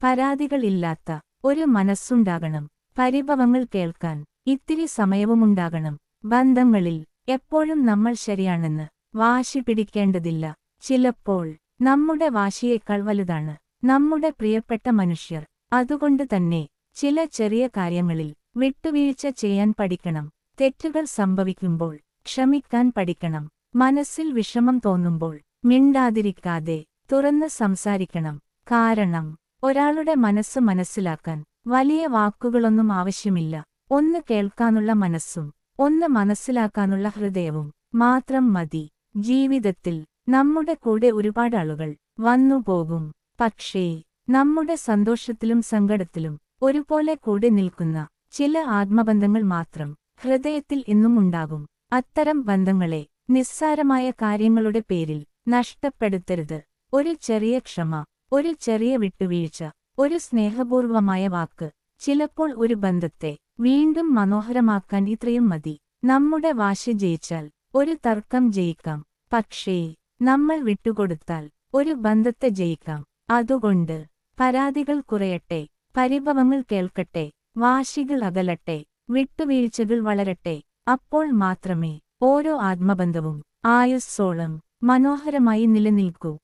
പരാതികൾ ഇല്ലാത്ത ഒരു മനസ്സുണ്ടാകണം. പരിഭവങ്ങൾ കേൾക്കാൻ ഇത്തിരി സമയവുമുണ്ടാകണം. ബന്ധങ്ങളിൽ എപ്പോഴും നമ്മൾ ശരിയാണെന്ന് വാശി പിടിക്കേണ്ടതില്ല. ചിലപ്പോൾ നമ്മുടെ വാശിയേക്കാൾ വലുതാണ് നമ്മുടെ പ്രിയപ്പെട്ട മനുഷ്യർ. അതുകൊണ്ട് തന്നെ ചില ചെറിയ കാര്യങ്ങളിൽ വിട്ടുവീഴ്ച ചെയ്യാൻ പഠിക്കണം. തെറ്റുകൾ സംഭവിക്കുമ്പോൾ ക്ഷമിക്കാൻ പഠിക്കണം. മനസ്സിൽ വിഷമം തോന്നുമ്പോൾ മിണ്ടാതിരിക്കാതെ തുറന്ന് സംസാരിക്കണം. കാരണം ഒരാളുടെ മനസ്സ് മനസ്സിലാക്കാൻ വലിയ വാക്കുകളൊന്നും ആവശ്യമില്ല. ഒന്ന് കേൾക്കാനുള്ള മനസ്സും ഒന്ന് മനസ്സിലാക്കാനുള്ള ഹൃദയവും മാത്രം മതി. ജീവിതത്തിൽ നമ്മുടെ കൂടെ ഒരുപാട് ആളുകൾ വന്നുപോകും. പക്ഷേ നമ്മുടെ സന്തോഷത്തിലും സങ്കടത്തിലും ഒരുപോലെ കൂടെ നിൽക്കുന്ന ചില ആത്മബന്ധങ്ങൾ മാത്രം ഹൃദയത്തിൽ എന്നും ഉണ്ടാകും. അത്തരം ബന്ധങ്ങളെ നിസ്സാരമായ കാര്യങ്ങളുടെ പേരിൽ നഷ്ടപ്പെടുത്തരുത്. ഒരു ചെറിയ ക്ഷമ, ഒരു ചെറിയ വിട്ടുവീഴ്ച, ഒരു സ്നേഹപൂർവമായ വാക്ക് ചിലപ്പോൾ ഒരു ബന്ധത്തെ വീണ്ടും മനോഹരമാക്കാൻ ഇത്രയും മതി. നമ്മുടെ വാശി ജയിച്ചാൽ ഒരു തർക്കം ജയിക്കാം. പക്ഷേ നമ്മൾ വിട്ടുകൊടുത്താൽ ഒരു ബന്ധത്തെ ജയിക്കാം. അതുകൊണ്ട് പരാതികൾ കുറയട്ടെ, പരിഭവങ്ങൾ കേൾക്കട്ടെ, വാശികൾ അകലട്ടെ, വിട്ടുവീഴ്ചകൾ വളരട്ടെ. അപ്പോൾ മാത്രമേ ഓരോ ആത്മബന്ധവും ആയുസ്സോളം മനോഹരമായി നിലനിൽക്കൂ.